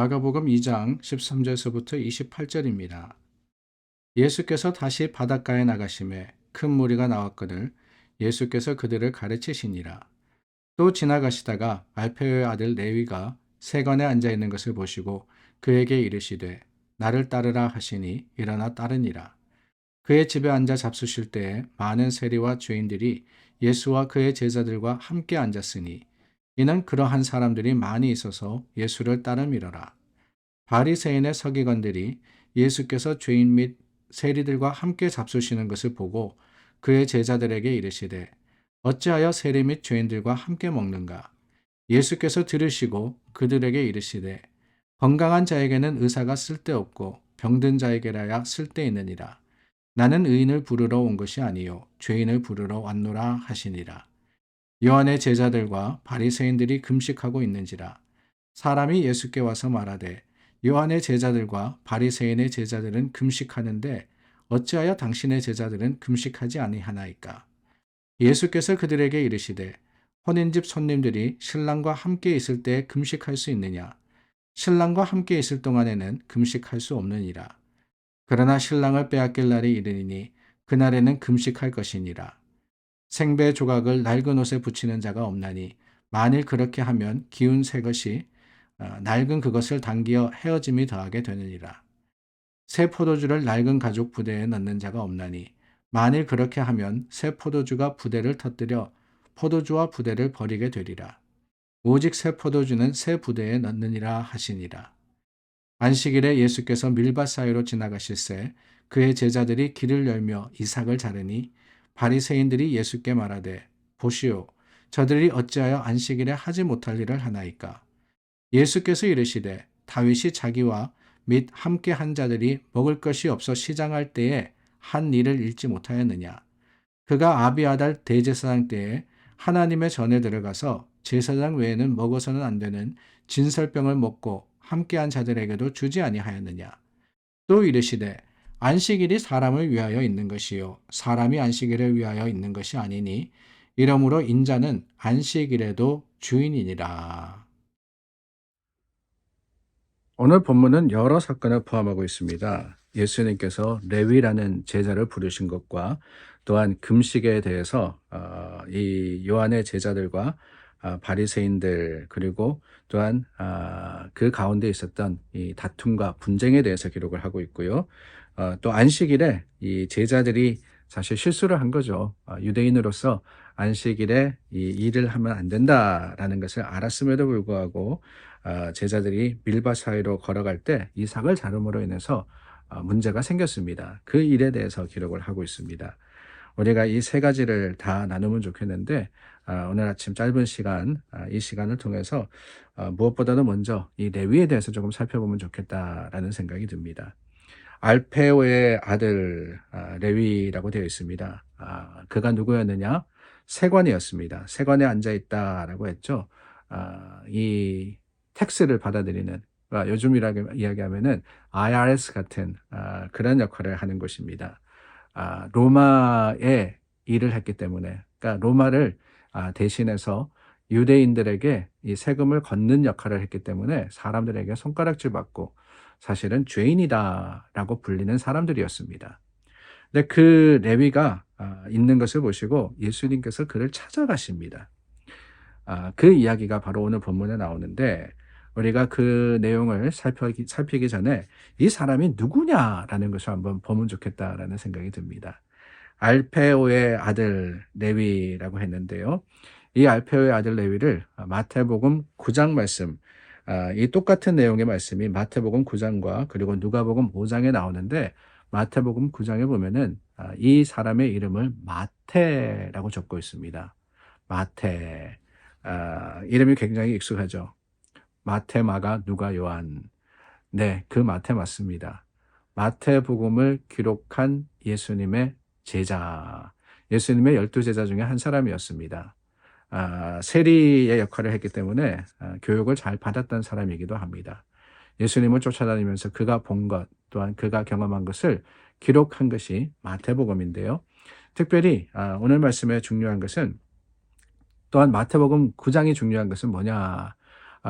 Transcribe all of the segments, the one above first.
마가복음 2장 13절에서부터 28절입니다. 예수께서 다시 바닷가에 나가심에 큰 무리가 나왔거늘 예수께서 그들을 가르치시니라. 또 지나가시다가 알페오의 아들 레위가 세관에 앉아 있는 것을 보시고 그에게 이르시되 나를 따르라 하시니 일어나 따르니라. 그의 집에 앉아 잡수실 때에 많은 세리와 죄인들이 예수와 그의 제자들과 함께 앉았으니 이는 그러한 사람들이 많이 있어서 예수를 따름이러라. 바리새인의 서기관들이 예수께서 죄인 및 세리들과 함께 잡수시는 것을 보고 그의 제자들에게 이르시되 어찌하여 세리 및 죄인들과 함께 먹는가? 예수께서 들으시고 그들에게 이르시되 건강한 자에게는 의사가 쓸데없고 병든 자에게라야 쓸데있느니라. 나는 의인을 부르러 온 것이 아니요 죄인을 부르러 왔노라 하시니라. 요한의 제자들과 바리새인들이 금식하고 있는지라. 사람이 예수께 와서 말하되 요한의 제자들과 바리새인의 제자들은 금식하는데 어찌하여 당신의 제자들은 금식하지 아니하나이까? 예수께서 그들에게 이르시되 혼인집 손님들이 신랑과 함께 있을 때 금식할 수 있느냐? 신랑과 함께 있을 동안에는 금식할 수 없느니라. 그러나 신랑을 빼앗길 날이 이르니 그날에는 금식할 것이니라. 생배 조각을 낡은 옷에 붙이는 자가 없나니 만일 그렇게 하면 기운 새 것이 낡은 그것을 당기어 헤어짐이 더하게 되느니라. 새 포도주를 낡은 가죽 부대에 넣는 자가 없나니 만일 그렇게 하면 새 포도주가 부대를 터뜨려 포도주와 부대를 버리게 되리라. 오직 새 포도주는 새 부대에 넣느니라 하시니라. 안식일에 예수께서 밀밭 사이로 지나가실새 그의 제자들이 길을 열며 이삭을 자르니 바리새인들이 예수께 말하되 보시오 저들이 어찌하여 안식일에 하지 못할 일을 하나이까? 예수께서 이르시되 다윗이 자기와 및 함께 한 자들이 먹을 것이 없어 시장할 때에 한 일을 잃지 못하였느냐? 그가 아비아달 대제사장 때에 하나님의 전에 들어가서 제사장 외에는 먹어서는 안 되는 진설병을 먹고 함께한 자들에게도 주지 아니하였느냐? 또 이르시되 안식일이 사람을 위하여 있는 것이요 사람이 안식일을 위하여 있는 것이 아니니 이러므로 인자는 안식일에도 주인이니라. 오늘 본문은 여러 사건을 포함하고 있습니다. 예수님께서 레위라는 제자를 부르신 것과 또한 금식에 대해서 이 요한의 제자들과 바리새인들 그리고 또한 그 가운데 있었던 이 다툼과 분쟁에 대해서 기록을 하고 있고요. 또 안식일에 이 제자들이 사실 실수를 한 거죠. 유대인으로서 안식일에 이 일을 하면 안 된다라는 것을 알았음에도 불구하고 제자들이 밀밭 사이로 걸어갈 때 이삭을 자름으로 인해서 문제가 생겼습니다. 그 일에 대해서 기록을 하고 있습니다. 우리가 이 세 가지를 다 나누면 좋겠는데 오늘 아침 짧은 시간 이 시간을 통해서 무엇보다도 먼저 이 레위에 대해서 조금 살펴보면 좋겠다라는 생각이 듭니다. 알페오의 아들 레위라고 되어 있습니다. 그가 누구였느냐? 세관이었습니다. 세관에 앉아있다라고 했죠. 이 텍스를 받아들이는 요즘 이야기하면은 IRS 같은 그런 역할을 하는 곳입니다. 로마에 일을 했기 때문에 그러니까 로마를 대신해서 유대인들에게 이 세금을 걷는 역할을 했기 때문에 사람들에게 손가락질 받고 사실은 죄인이다라고 불리는 사람들이었습니다. 근데 그 레위가 있는 것을 보시고 예수님께서 그를 찾아가십니다. 그 이야기가 바로 오늘 본문에 나오는데 우리가 그 내용을 살피기 전에 이 사람이 누구냐라는 것을 한번 보면 좋겠다라는 생각이 듭니다. 알페오의 아들 레위라고 했는데요. 이 알페오의 아들 레위를 마태복음 9장 말씀, 이 똑같은 내용의 말씀이 마태복음 9장과 그리고 누가복음 5장에 나오는데 마태복음 9장에 보면은 이 사람의 이름을 마태라고 적고 있습니다. 마태. 이름이 굉장히 익숙하죠. 마태, 마가, 누가, 요한. 네, 그 마태 맞습니다. 마태복음을 기록한 예수님의 제자, 예수님의 12제자 중에 한 사람이었습니다. 세리의 역할을 했기 때문에 교육을 잘 받았던 사람이기도 합니다. 예수님을 쫓아다니면서 그가 본 것, 또한 그가 경험한 것을 기록한 것이 마태복음인데요. 특별히 오늘 말씀에 중요한 것은 또한 마태복음 9장이 중요한 것은 뭐냐?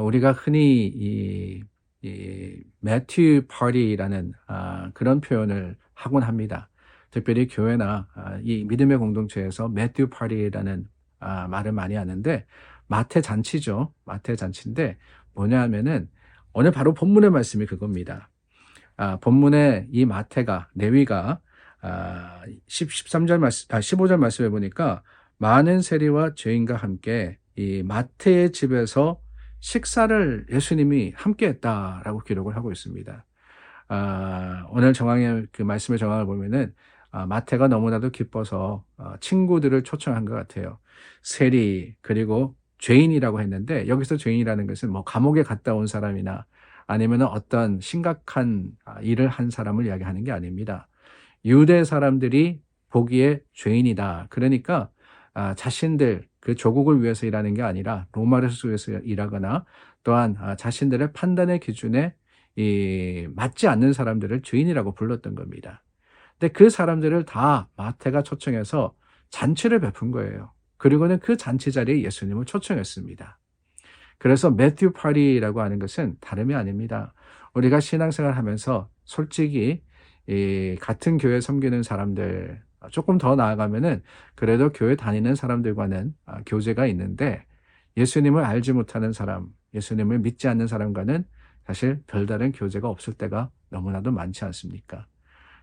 우리가 흔히 이 매튜 파티라는 그런 표현을 하곤 합니다. 특별히 교회나 이 믿음의 공동체에서 매튜 파티라는 말을 많이 하는데, 마태 잔치죠. 마태 잔치인데 뭐냐 하면은 오늘 바로 본문의 말씀이 그겁니다. 본문에 이 마태가, 레위가 13절 말씀, 15절 말씀해 보니까 많은 세리와 죄인과 함께 이 마태의 집에서 식사를 예수님이 함께 했다라고 기록을 하고 있습니다. 오늘 정황의 그 말씀의 정황을 보면은 마태가 너무나도 기뻐서 친구들을 초청한 것 같아요. 세리 그리고 죄인이라고 했는데, 여기서 죄인이라는 것은 뭐 감옥에 갔다 온 사람이나 아니면 어떤 심각한 일을 한 사람을 이야기하는 게 아닙니다. 유대 사람들이 보기에 죄인이다. 그러니까 자신들 그 조국을 위해서 일하는 게 아니라 로마를 위해서 일하거나, 또한 자신들의 판단의 기준에 맞지 않는 사람들을 죄인이라고 불렀던 겁니다. 근데 그 사람들을 다 마태가 초청해서 잔치를 베푼 거예요. 그리고는 그 잔치 자리에 예수님을 초청했습니다. 그래서 매튜 파티라고 하는 것은 다름이 아닙니다. 우리가 신앙생활 하면서 솔직히 같은 교회 섬기는 사람들, 조금 더 나아가면은 그래도 교회 다니는 사람들과는 교제가 있는데, 예수님을 알지 못하는 사람, 예수님을 믿지 않는 사람과는 사실 별다른 교제가 없을 때가 너무나도 많지 않습니까?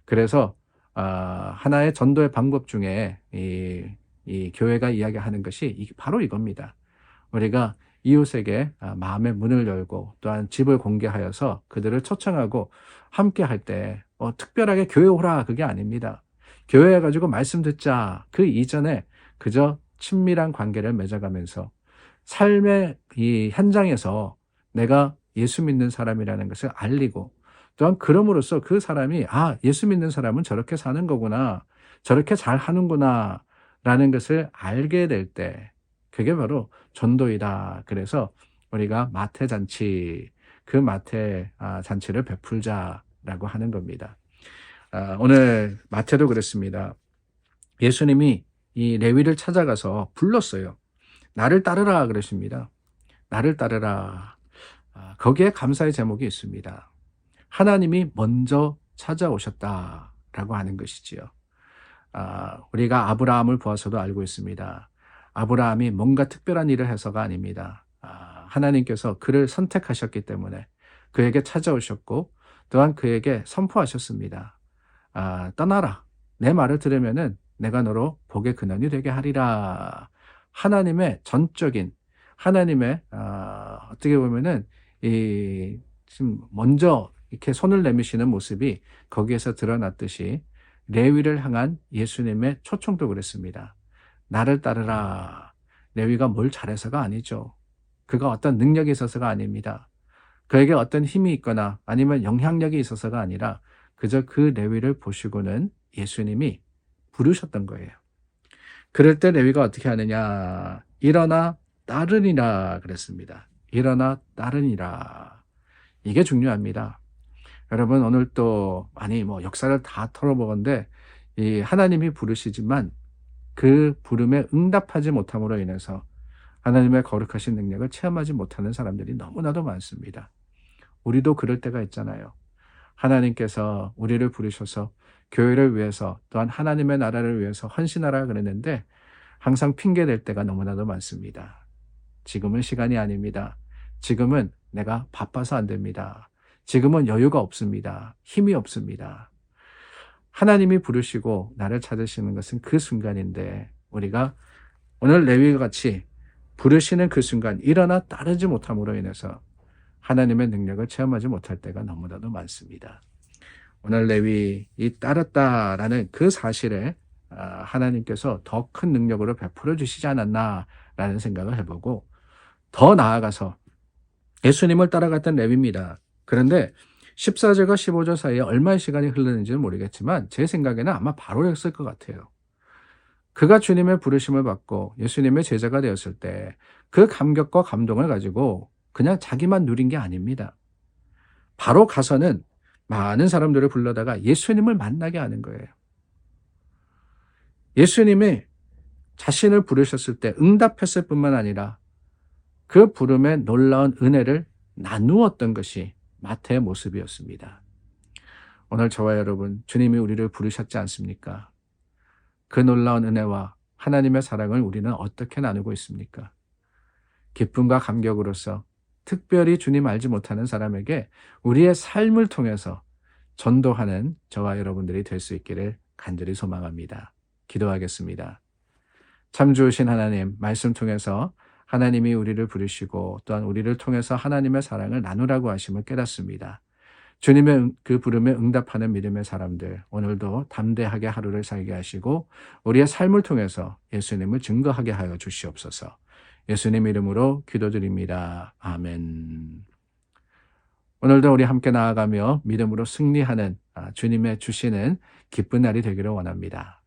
그래서 하나의 전도의 방법 중에 이 교회가 이야기하는 것이 바로 이겁니다. 우리가 이웃에게 마음의 문을 열고, 또한 집을 공개하여서 그들을 초청하고 함께 할 때 특별하게 교회 오라, 그게 아닙니다. 교회에 가지고 말씀 듣자, 그 이전에 그저 친밀한 관계를 맺어가면서 삶의 이 현장에서 내가 예수 믿는 사람이라는 것을 알리고, 또한 그럼으로써 그 사람이 예수 믿는 사람은 저렇게 사는 거구나, 저렇게 잘 하는구나 라는 것을 알게 될 때, 그게 바로 전도이다. 그래서 우리가 마태 잔치, 그 마태 잔치를 베풀자라고 하는 겁니다. 오늘 마태도 그랬습니다. 예수님이 이 레위를 찾아가서 불렀어요. 나를 따르라 그러십니다. 나를 따르라. 거기에 감사의 제목이 있습니다. 하나님이 먼저 찾아오셨다라고 하는 것이지요. 우리가 아브라함을 보아서도 알고 있습니다. 아브라함이 뭔가 특별한 일을 해서가 아닙니다. 하나님께서 그를 선택하셨기 때문에 그에게 찾아오셨고, 또한 그에게 선포하셨습니다. 떠나라. 내 말을 들으면은 내가 너로 복의 근원이 되게 하리라. 하나님의 전적인, 하나님의 어떻게 보면은 지금 먼저 이렇게 손을 내미시는 모습이 거기에서 드러났듯이, 레위를 향한 예수님의 초청도 그랬습니다. 나를 따르라. 레위가 뭘 잘해서가 아니죠. 그가 어떤 능력이 있어서가 아닙니다. 그에게 어떤 힘이 있거나 아니면 영향력이 있어서가 아니라 그저 그 레위를 보시고는 예수님이 부르셨던 거예요. 그럴 때 레위가 어떻게 하느냐. 일어나 따르니라 그랬습니다. 일어나 따르니라. 이게 중요합니다. 여러분, 오늘 또 많이 역사를 다 털어보건데, 이 하나님이 부르시지만 그 부름에 응답하지 못함으로 인해서 하나님의 거룩하신 능력을 체험하지 못하는 사람들이 너무나도 많습니다. 우리도 그럴 때가 있잖아요. 하나님께서 우리를 부르셔서 교회를 위해서, 또한 하나님의 나라를 위해서 헌신하라 그랬는데 항상 핑계댈 때가 너무나도 많습니다. 지금은 시간이 아닙니다. 지금은 내가 바빠서 안 됩니다. 지금은 여유가 없습니다. 힘이 없습니다. 하나님이 부르시고 나를 찾으시는 것은 그 순간인데, 우리가 오늘 레위와 같이 부르시는 그 순간 일어나 따르지 못함으로 인해서 하나님의 능력을 체험하지 못할 때가 너무나도 많습니다. 오늘 레위 이 따랐다라는 그 사실에 하나님께서 더 큰 능력으로 베풀어 주시지 않았나라는 생각을 해보고, 더 나아가서 예수님을 따라갔던 레위입니다. 그런데 14절과 15절 사이에 얼마의 시간이 흐르는지는 모르겠지만 제 생각에는 아마 바로였을 것 같아요. 그가 주님의 부르심을 받고 예수님의 제자가 되었을 때 그 감격과 감동을 가지고 그냥 자기만 누린 게 아닙니다. 바로 가서는 많은 사람들을 불러다가 예수님을 만나게 하는 거예요. 예수님이 자신을 부르셨을 때 응답했을 뿐만 아니라 그 부름의 놀라운 은혜를 나누었던 것이 마태의 모습이었습니다. 오늘 저와 여러분, 주님이 우리를 부르셨지 않습니까? 그 놀라운 은혜와 하나님의 사랑을 우리는 어떻게 나누고 있습니까? 기쁨과 감격으로서 특별히 주님 알지 못하는 사람에게 우리의 삶을 통해서 전도하는 저와 여러분들이 될 수 있기를 간절히 소망합니다. 기도하겠습니다. 참 좋으신 하나님, 말씀 통해서 하나님이 우리를 부르시고 또한 우리를 통해서 하나님의 사랑을 나누라고 하심을 깨닫습니다. 주님의 그 부름에 응답하는 믿음의 사람들, 오늘도 담대하게 하루를 살게 하시고 우리의 삶을 통해서 예수님을 증거하게 하여 주시옵소서. 예수님 이름으로 기도드립니다. 아멘. 오늘도 우리 함께 나아가며 믿음으로 승리하는 주님의 주시는 기쁜 날이 되기를 원합니다.